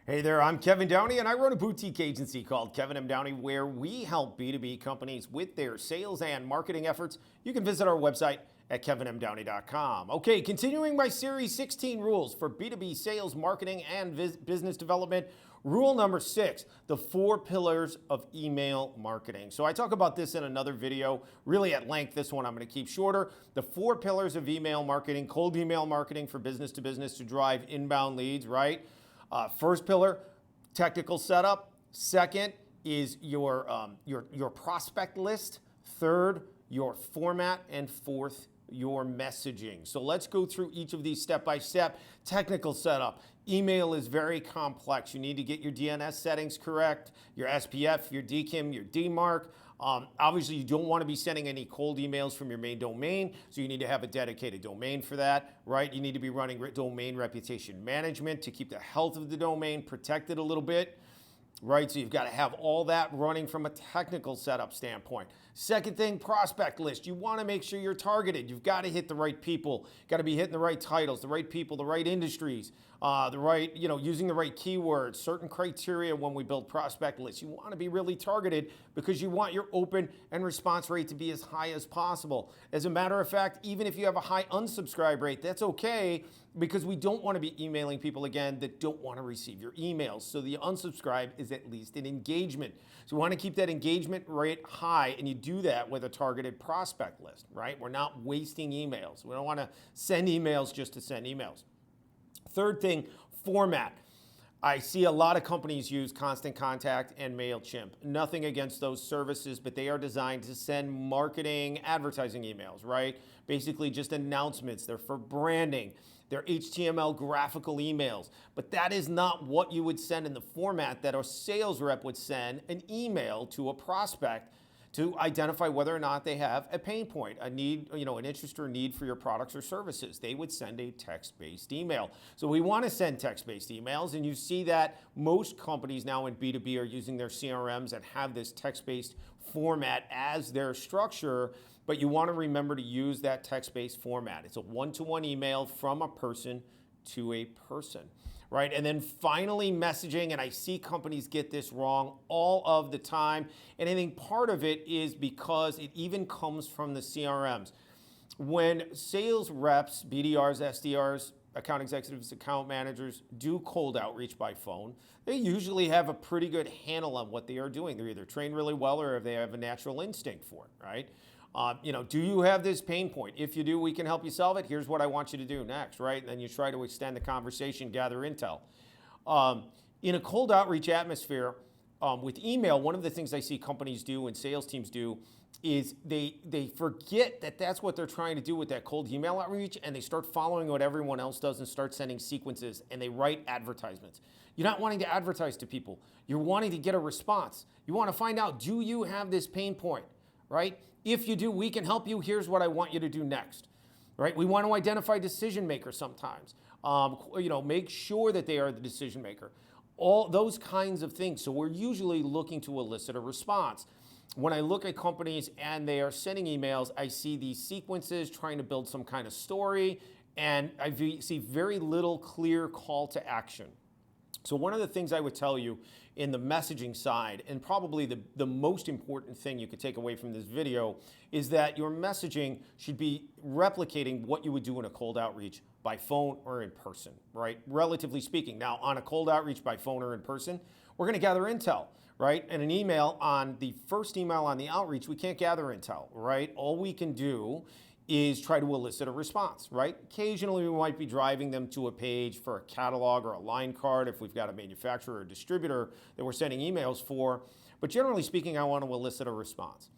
Hey there, I'm Kevin Downey, and I run a boutique agency called Kevin M. Downey, where we help B2B companies with their sales and marketing efforts. You can visit our website at kevinmdowney.com. Okay, continuing my series 16 rules for B2B sales, marketing, and business development. Rule number 6, the 4 pillars of email marketing. So I talk about this in another video, really at length. This one I'm going to keep shorter. The 4 pillars of email marketing, cold email marketing for business to drive inbound leads, right? First pillar, technical setup. Second is your prospect list. Third, your format. And fourth, your messaging. So let's go through each of these step by step. Technical setup. Email is very complex. You need to get your DNS settings correct, your SPF, your DKIM, your DMARC. Obviously, you don't want to be sending any cold emails from your main domain, so you need to have a dedicated domain for that, right? You need to be running domain reputation management to keep the health of the domain protected a little bit, right? So you've got to have all that running from a technical setup standpoint. Second thing, prospect list. You want to make sure you're targeted. You've got to hit the right people. Got to be hitting the right titles, the right people, the right industries, using the right keywords, certain criteria when we build prospect lists. You want to be really targeted because you want your open and response rate to be as high as possible. As a matter of fact, even if you have a high unsubscribe rate, that's okay, because we don't want to be emailing people again that don't want to receive your emails. So the unsubscribe is at least an engagement. So we want to keep that engagement rate high, and you do that with a targeted prospect list, right? We're not wasting emails. We don't want to send emails just to send emails. Third thing, format. I see a lot of companies use Constant Contact and MailChimp. Nothing against those services, but they are designed to send marketing, advertising emails, right? Basically just announcements. They're for branding. They're HTML graphical emails. But that is not what you would send in the format that a sales rep would send an email to a prospect to identify whether or not they have a pain point, a need, an interest or need for your products or services. They would send a text-based email. So we want to send text-based emails, and you see that most companies now in B2B are using their CRMs that have this text-based format as their structure, but you want to remember to use that text-based format. It's a one-to-one email from a person to a person. Right? And then finally, messaging, and I see companies get this wrong all of the time, and I think part of it is because it even comes from the CRMs. When sales reps, BDRs, SDRs, account executives, account managers do cold outreach by phone, they usually have a pretty good handle on what they are doing. They're either trained really well or they have a natural instinct for it, right? Do you have this pain point? If you do, we can help you solve it. Here's what I want you to do next, right? And then you try to extend the conversation, gather intel. In a cold outreach atmosphere, with email, one of the things I see companies do and sales teams do is they forget that that's what they're trying to do with that cold email outreach, and they start following what everyone else does and start sending sequences, and they write advertisements. You're not wanting to advertise to people. You're wanting to get a response. You want to find out, do you have this pain point, right? If you do, we can help you. Here's what I want you to do next, right? We want to identify decision makers sometimes. Make sure that they are the decision maker. All those kinds of things. So we're usually looking to elicit a response. When I look at companies and they are sending emails, I see these sequences trying to build some kind of story, and I see very little clear call to action. So one of the things I would tell you in the messaging side, and probably the most important thing you could take away from this video, is that your messaging should be replicating what you would do in a cold outreach by phone or in person, right? Relatively speaking. Now, on a cold outreach by phone or in person, we're going to gather intel, right? And an email, on the first email on the outreach, we can't gather intel, right? All we can do is try to elicit a response, right? Occasionally we might be driving them to a page for a catalog or a line card if we've got a manufacturer or distributor that we're sending emails for. But generally speaking, I want to elicit a response,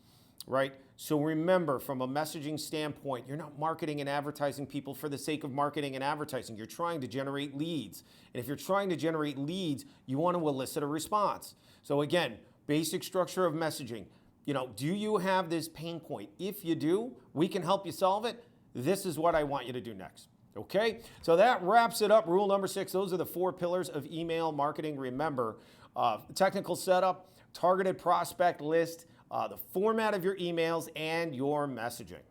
right? So remember, from a messaging standpoint, you're not marketing and advertising people for the sake of marketing and advertising. You're trying to generate leads. And if you're trying to generate leads, you want to elicit a response. So again, basic structure of messaging. Do you have this pain point? If you do, we can help you solve it. This is what I want you to do next. Okay? So that wraps it up. Rule number 6, those are the 4 pillars of email marketing. Remember, technical setup, targeted prospect list, the format of your emails, and your messaging.